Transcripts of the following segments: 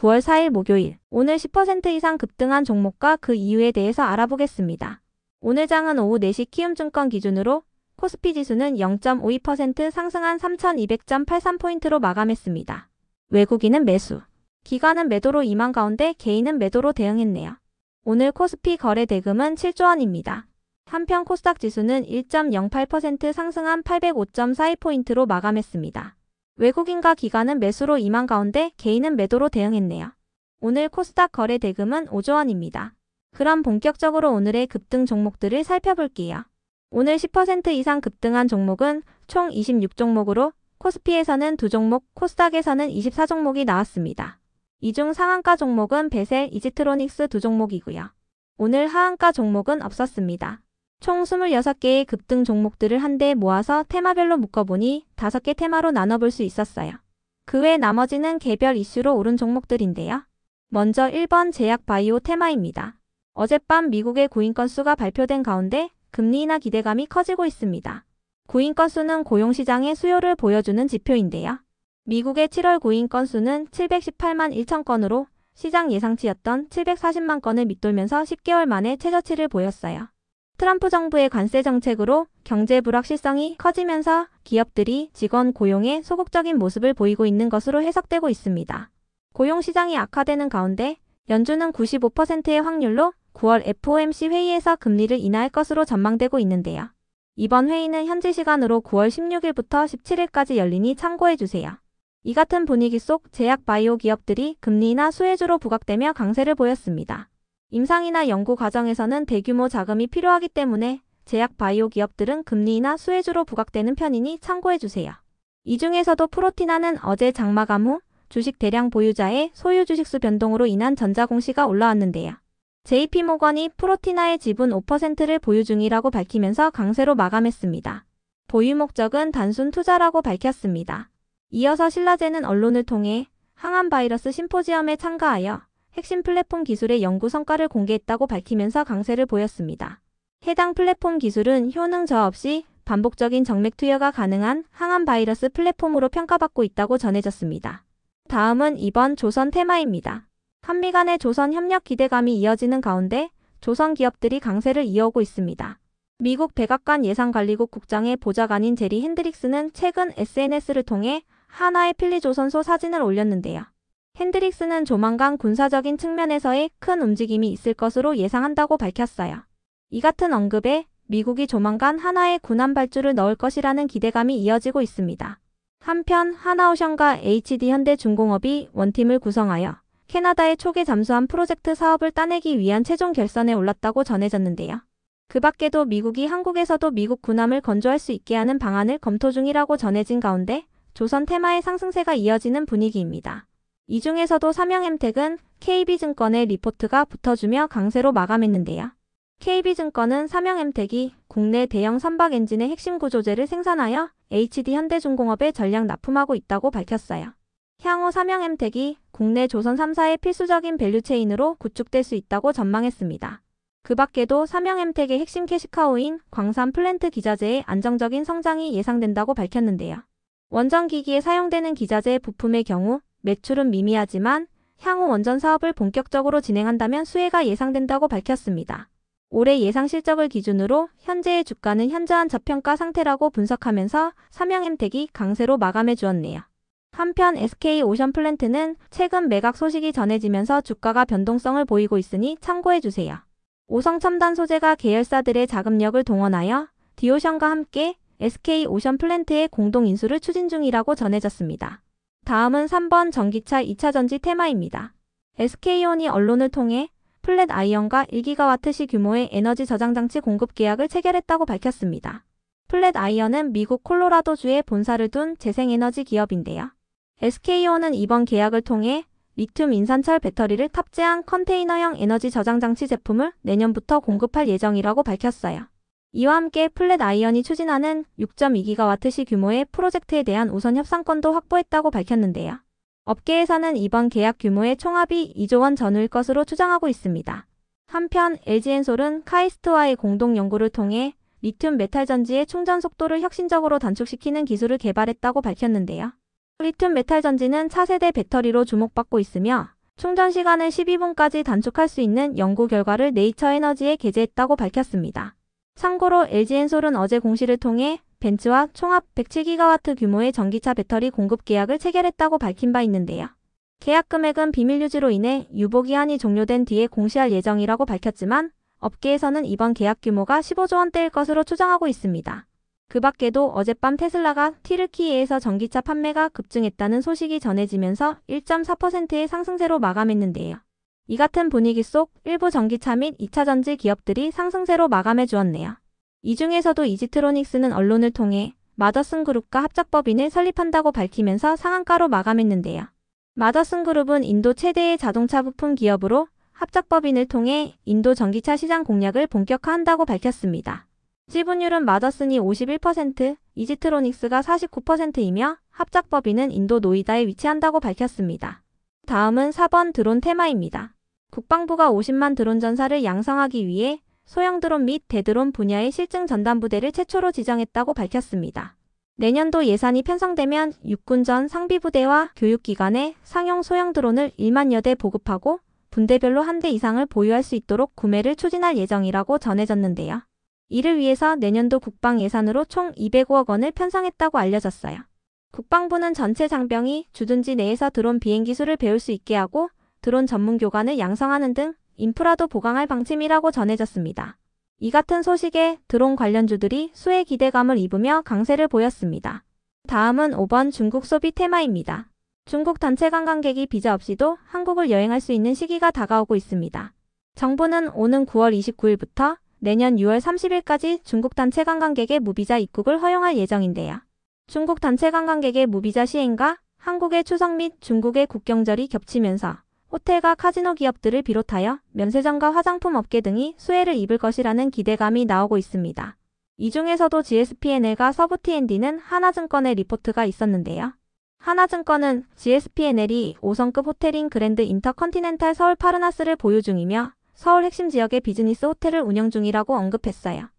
9월 4일 목요일, 오늘 10% 이상 급등한 종목과 그 이유에 대해서 알아보겠습니다. 오늘 장은 오후 4시 키움증권 기준으로 코스피 지수는 0.52% 상승한 3200.83포인트로 마감했습니다. 외국인은 매수, 기관은 매도로 임한 가운데 개인은 매도로 대응했네요. 오늘 코스피 거래 대금은 7조 원입니다. 한편 코스닥 지수는 1.08% 상승한 805.42포인트로 마감했습니다. 외국인과 기관은 매수로 임한 가운데 개인은 매도로 대응했네요. 오늘 코스닥 거래 대금은 5조 원입니다. 그럼 본격적으로 오늘의 급등 종목들을 살펴볼게요. 오늘 10% 이상 급등한 종목은 총 26종목으로 코스피에서는 2종목, 코스닥에서는 24종목이 나왔습니다. 이 중 상한가 종목은 베셀, 이지트로닉스 2종목이고요. 오늘 하한가 종목은 없었습니다. 총 26개의 급등 종목들을 한데 모아서 테마별로 묶어보니 5개 테마로 나눠볼 수 있었어요. 그 외 나머지는 개별 이슈로 오른 종목들인데요. 먼저 1번 제약바이오 테마입니다. 어젯밤 미국의 구인 건수가 발표된 가운데 금리 인하 기대감이 커지고 있습니다. 구인 건수는 고용시장의 수요를 보여주는 지표인데요. 미국의 7월 구인 건수는 718만 1천 건으로 시장 예상치였던 740만 건을 밑돌면서 10개월 만에 최저치를 보였어요. 트럼프 정부의 관세 정책으로 경제 불확실성이 커지면서 기업들이 직원 고용에 소극적인 모습을 보이고 있는 것으로 해석되고 있습니다. 고용시장이 악화되는 가운데 연준은 95%의 확률로 9월 FOMC 회의에서 금리를 인하할 것으로 전망되고 있는데요. 이번 회의는 현지 시간으로 9월 16일부터 17일까지 열리니 참고해주세요. 이 같은 분위기 속 제약 바이오 기업들이 금리 인하 수혜주로 부각되며 강세를 보였습니다. 임상이나 연구 과정에서는 대규모 자금이 필요하기 때문에 제약 바이오 기업들은 금리 인하 수혜주로 부각되는 편이니 참고해주세요. 이 중에서도 프로티나는 어제 장마감 후 주식 대량 보유자의 소유 주식수 변동으로 인한 전자공시가 올라왔는데요. JP모건이 프로티나의 지분 5%를 보유 중이라고 밝히면서 강세로 마감했습니다. 보유 목적은 단순 투자라고 밝혔습니다. 이어서 신라제는 언론을 통해 항암 바이러스 심포지엄에 참가하여 핵심 플랫폼 기술의 연구 성과를 공개했다고 밝히면서 강세를 보였습니다. 해당 플랫폼 기술은 효능 저하 없이 반복적인 정맥 투여가 가능한 항암 바이러스 플랫폼으로 평가받고 있다고 전해졌습니다. 다음은 이번 조선 테마입니다. 한미 간의 조선 협력 기대감이 이어지는 가운데 조선 기업들이 강세를 이어오고 있습니다. 미국 백악관 예산관리국 국장의 보좌관인 제리 핸드릭스는 최근 SNS를 통해 하나의 필리조선소 사진을 올렸는데요. 핸드릭스는 조만간 군사적인 측면에서의 큰 움직임이 있을 것으로 예상한다고 밝혔어요. 이 같은 언급에 미국이 조만간 하나의 군함 발주를 넣을 것이라는 기대감이 이어지고 있습니다. 한편 하나오션과 HD현대중공업이 원팀을 구성하여 캐나다의 초계 잠수함 프로젝트 사업을 따내기 위한 최종 결선에 올랐다고 전해졌는데요. 그 밖에도 미국이 한국에서도 미국 군함을 건조할 수 있게 하는 방안을 검토 중이라고 전해진 가운데 조선 테마의 상승세가 이어지는 분위기입니다. 이 중에서도 삼영엠텍은 KB증권의 리포트가 붙어주며 강세로 마감했는데요. KB증권은 삼영엠텍이 국내 대형 선박 엔진의 핵심 구조재를 생산하여 HD현대중공업에 전량 납품하고 있다고 밝혔어요. 향후 삼영엠텍이 국내 조선 3사의 필수적인 밸류체인으로 구축될 수 있다고 전망했습니다. 그 밖에도 삼영엠텍의 핵심 캐시카우인 광산 플랜트 기자재의 안정적인 성장이 예상된다고 밝혔는데요. 원전기기에 사용되는 기자재 부품의 경우 매출은 미미하지만 향후 원전 사업을 본격적으로 진행한다면 수혜가 예상된다고 밝혔습니다. 올해 예상 실적을 기준으로 현재의 주가는 현저한 저평가 상태라고 분석하면서 삼영엠텍이 강세로 마감해 주었네요. 한편 SK오션플랜트는 최근 매각 소식이 전해지면서 주가가 변동성을 보이고 있으니 참고해주세요. 오성첨단 소재가 계열사들의 자금력을 동원하여 디오션과 함께 SK오션플랜트의 공동 인수를 추진 중이라고 전해졌습니다. 다음은 3번 전기차 2차전지 테마입니다. SK온이 언론을 통해 플랫아이언과 1기가와트시 규모의 에너지 저장장치 공급 계약을 체결했다고 밝혔습니다. 플랫아이언은 미국 콜로라도주에 본사를 둔 재생에너지 기업인데요. SK온은 이번 계약을 통해 리튬 인산철 배터리를 탑재한 컨테이너형 에너지 저장장치 제품을 내년부터 공급할 예정이라고 밝혔어요. 이와 함께 플랫아이언이 추진하는 6.2기가와트시 규모의 프로젝트에 대한 우선 협상권도 확보했다고 밝혔는데요. 업계에서는 이번 계약 규모의 총합이 2조 원 전후일 것으로 추정하고 있습니다. 한편 LG엔솔은 카이스트와의 공동 연구를 통해 리튬 메탈 전지의 충전 속도를 혁신적으로 단축시키는 기술을 개발했다고 밝혔는데요. 리튬 메탈 전지는 차세대 배터리로 주목받고 있으며 충전 시간을 12분까지 단축할 수 있는 연구 결과를 네이처 에너지에 게재했다고 밝혔습니다. 참고로 LG엔솔은 어제 공시를 통해 벤츠와 총합 107기가와트 규모의 전기차 배터리 공급 계약을 체결했다고 밝힌 바 있는데요. 계약 금액은 비밀 유지로 인해 유보기한이 종료된 뒤에 공시할 예정이라고 밝혔지만 업계에서는 이번 계약 규모가 15조 원대일 것으로 추정하고 있습니다. 그 밖에도 어젯밤 테슬라가 튀르키예에서 전기차 판매가 급증했다는 소식이 전해지면서 1.4%의 상승세로 마감했는데요. 이 같은 분위기 속 일부 전기차 및 2차 전지 기업들이 상승세로 마감해 주었네요. 이 중에서도 이지트로닉스는 언론을 통해 마더슨 그룹과 합작법인을 설립한다고 밝히면서 상한가로 마감했는데요. 마더슨 그룹은 인도 최대의 자동차 부품 기업으로 합작법인을 통해 인도 전기차 시장 공략을 본격화한다고 밝혔습니다. 지분율은 마더슨이 51%, 이지트로닉스가 49%이며 합작법인은 인도 노이다에 위치한다고 밝혔습니다. 다음은 4번 드론 테마입니다. 국방부가 50만 드론 전사를 양성하기 위해 소형 드론 및 대드론 분야의 실증 전담부대를 최초로 지정했다고 밝혔습니다. 내년도 예산이 편성되면 육군전 상비부대와 교육기관에 상용 소형 드론을 1만여 대 보급하고 분대별로 한 대 이상을 보유할 수 있도록 구매를 추진할 예정이라고 전해졌는데요. 이를 위해서 내년도 국방 예산으로 총 205억 원을 편성했다고 알려졌어요. 국방부는 전체 장병이 주둔지 내에서 드론 비행 기술을 배울 수 있게 하고 드론 전문 교관을 양성하는 등 인프라도 보강할 방침이라고 전해졌습니다. 이 같은 소식에 드론 관련주들이 수의 기대감을 입으며 강세를 보였습니다. 다음은 5번 중국 소비 테마입니다. 중국 단체 관광객이 비자 없이도 한국을 여행할 수 있는 시기가 다가오고 있습니다. 정부는 오는 9월 29일부터 내년 6월 30일까지 중국 단체 관광객의 무비자 입국을 허용할 예정인데요. 중국 단체 관광객의 무비자 시행과 한국의 추석 및 중국의 국경절이 겹치면서 호텔과 카지노 기업들을 비롯하여 면세점과 화장품 업계 등이 수혜를 입을 것이라는 기대감이 나오고 있습니다. 이 중에서도 GSP&L과 서부 T&D는 하나증권의 리포트가 있었는데요. 하나증권은 GSP&L이 5성급 호텔인 그랜드 인터컨티넨탈 서울 파르나스를 보유 중이며 서울 핵심 지역의 비즈니스 호텔을 운영 중이라고 언급했어요.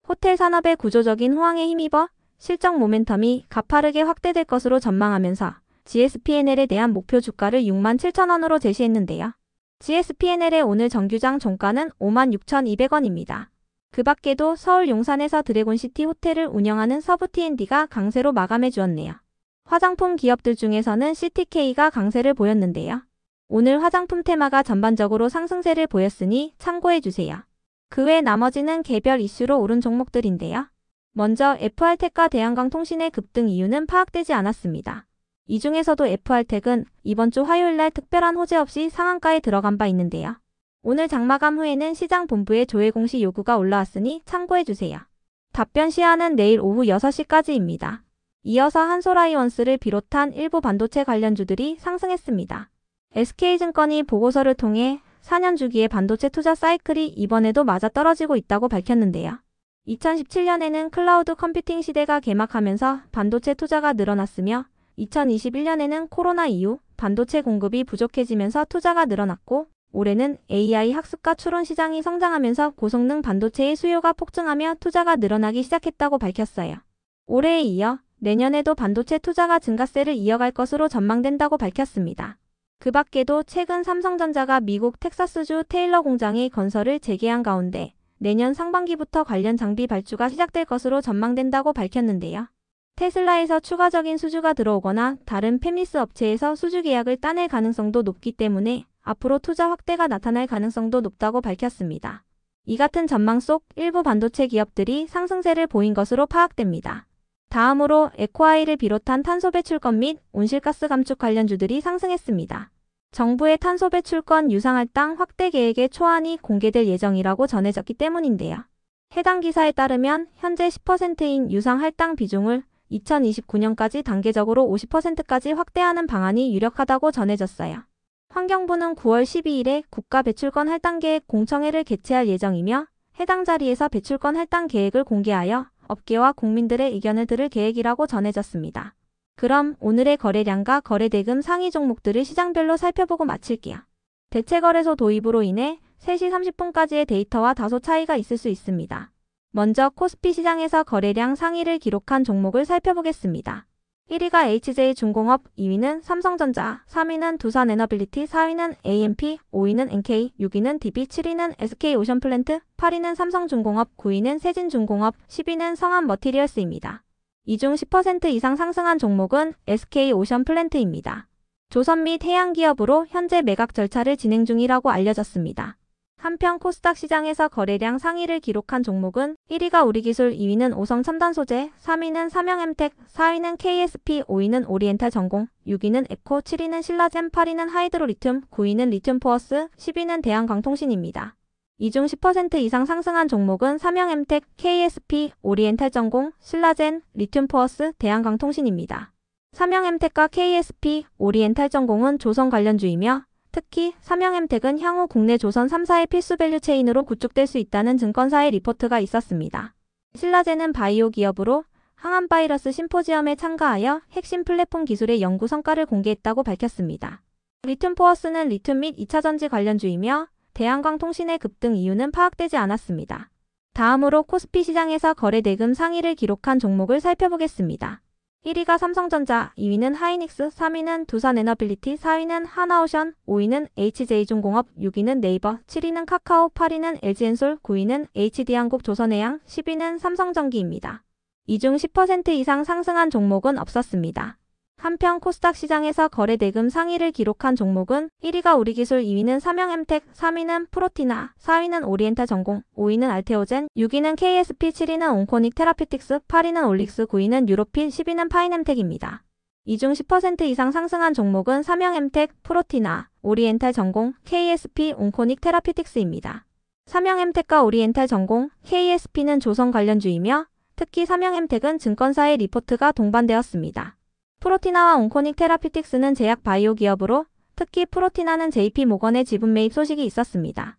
호텔 산업의 구조적인 호황에 힘입어 실적 모멘텀이 가파르게 확대될 것으로 전망하면서 GSP&L에 대한 목표 주가를 67,000원으로 제시했는데요. GSP&L의 오늘 정규장 종가는 56,200원입니다. 그 밖에도 서울 용산에서 드래곤시티 호텔을 운영하는 서부 T&D가 강세로 마감해 주었네요. 화장품 기업들 중에서는 CTK가 강세를 보였는데요. 오늘 화장품 테마가 전반적으로 상승세를 보였으니 참고해 주세요. 그 외 나머지는 개별 이슈로 오른 종목들인데요. 먼저 FR텍과 대한광통신의 급등 이유는 파악되지 않았습니다. 이 중에서도 FR텍은 이번 주 화요일날 특별한 호재 없이 상한가에 들어간 바 있는데요. 오늘 장마감 후에는 시장 본부의 조회 공시 요구가 올라왔으니 참고해 주세요. 답변 시한은 내일 오후 6시까지입니다. 이어서 한솔아이언스를 비롯한 일부 반도체 관련주들이 상승했습니다. SK증권이 보고서를 통해 4년 주기의 반도체 투자 사이클이 이번에도 맞아떨어지고 있다고 밝혔는데요. 2017년에는 클라우드 컴퓨팅 시대가 개막하면서 반도체 투자가 늘어났으며 2021년에는 코로나 이후 반도체 공급이 부족해지면서 투자가 늘어났고 올해는 AI 학습과 추론 시장이 성장하면서 고성능 반도체의 수요가 폭증하며 투자가 늘어나기 시작했다고 밝혔어요. 올해에 이어 내년에도 반도체 투자가 증가세를 이어갈 것으로 전망된다고 밝혔습니다. 그 밖에도 최근 삼성전자가 미국 텍사스주 테일러 공장의 건설을 재개한 가운데 내년 상반기부터 관련 장비 발주가 시작될 것으로 전망된다고 밝혔는데요. 테슬라에서 추가적인 수주가 들어오거나 다른 팹리스 업체에서 수주 계약을 따낼 가능성도 높기 때문에 앞으로 투자 확대가 나타날 가능성도 높다고 밝혔습니다. 이 같은 전망 속 일부 반도체 기업들이 상승세를 보인 것으로 파악됩니다. 다음으로 에코아이를 비롯한 탄소 배출권 및 온실가스 감축 관련주들이 상승했습니다. 정부의 탄소 배출권 유상할당 확대 계획의 초안이 공개될 예정이라고 전해졌기 때문인데요. 해당 기사에 따르면 현재 10%인 유상할당 비중을 2029년까지 단계적으로 50%까지 확대하는 방안이 유력하다고 전해졌어요. 환경부는 9월 12일에 국가 배출권 할당 계획 공청회를 개최할 예정이며 해당 자리에서 배출권 할당 계획을 공개하여 업계와 국민들의 의견을 들을 계획이라고 전해졌습니다. 그럼 오늘의 거래량과 거래대금 상위 종목들을 시장별로 살펴보고 마칠게요. 대체거래소 도입으로 인해 3시 30분까지의 데이터와 다소 차이가 있을 수 있습니다. 먼저 코스피 시장에서 거래량 상위를 기록한 종목을 살펴보겠습니다. 1위가 HJ중공업, 2위는 삼성전자, 3위는 두산에너빌리티, 4위는 AMP, 5위는 NK, 6위는 DB, 7위는 SK오션플랜트, 8위는 삼성중공업, 9위는 세진중공업, 10위는 성한머티리얼스입니다. 이 중 10% 이상 상승한 종목은 SK오션플랜트입니다. 조선 및 해양기업으로 현재 매각 절차를 진행 중이라고 알려졌습니다. 한편 코스닥 시장에서 거래량 상위를 기록한 종목은 1위가 우리기술, 2위는 오성첨단소재, 3위는 삼영엠텍, 4위는 KSP, 5위는 오리엔탈전공, 6위는 에코, 7위는 신라젠, 8위는 하이드로리튬, 9위는 리튬포어스, 10위는 대한광통신입니다. 이 중 10% 이상 상승한 종목은 삼영엠텍, KSP, 오리엔탈전공, 신라젠, 리튬포어스, 대한광통신입니다. 삼영엠텍과 KSP, 오리엔탈전공은 조선 관련주이며 특히 삼영엠텍은 향후 국내 조선 3사의 필수 밸류 체인으로 구축될 수 있다는 증권사의 리포트가 있었습니다. 신라젠은 바이오 기업으로 항암바이러스 심포지엄에 참가하여 핵심 플랫폼 기술의 연구 성과를 공개했다고 밝혔습니다. 리튬포어스는 리튬 및 2차전지 관련주이며 대한광통신의 급등 이유는 파악되지 않았습니다. 다음으로 코스피 시장에서 거래 대금 상위를 기록한 종목을 살펴보겠습니다. 1위가 삼성전자, 2위는 하이닉스, 3위는 두산에너빌리티, 4위는 하나오션, 5위는 HJ중공업, 6위는 네이버, 7위는 카카오, 8위는 LG엔솔, 9위는 HD한국 조선해양, 10위는 삼성전기입니다. 이 중 10% 이상 상승한 종목은 없었습니다. 한편 코스닥 시장에서 거래 대금 상위를 기록한 종목은 1위가 우리기술, 2위는 삼영엠텍, 3위는 프로티나, 4위는 오리엔탈전공, 5위는 알테오젠, 6위는 KSP, 7위는 온코닉 테라피틱스, 8위는 올릭스, 9위는 유로필, 10위는 파인엠텍입니다. 이 중 10% 이상 상승한 종목은 삼영엠텍, 프로티나, 오리엔탈전공, KSP, 온코닉 테라피틱스입니다. 삼영엠텍과 오리엔탈전공, KSP는 조선 관련주이며 특히 삼영엠텍은 증권사의 리포트가 동반되었습니다. 프로티나와 온코닉 테라피틱스는 제약 바이오 기업으로 특히 프로티나는 JP모건의 지분 매입 소식이 있었습니다.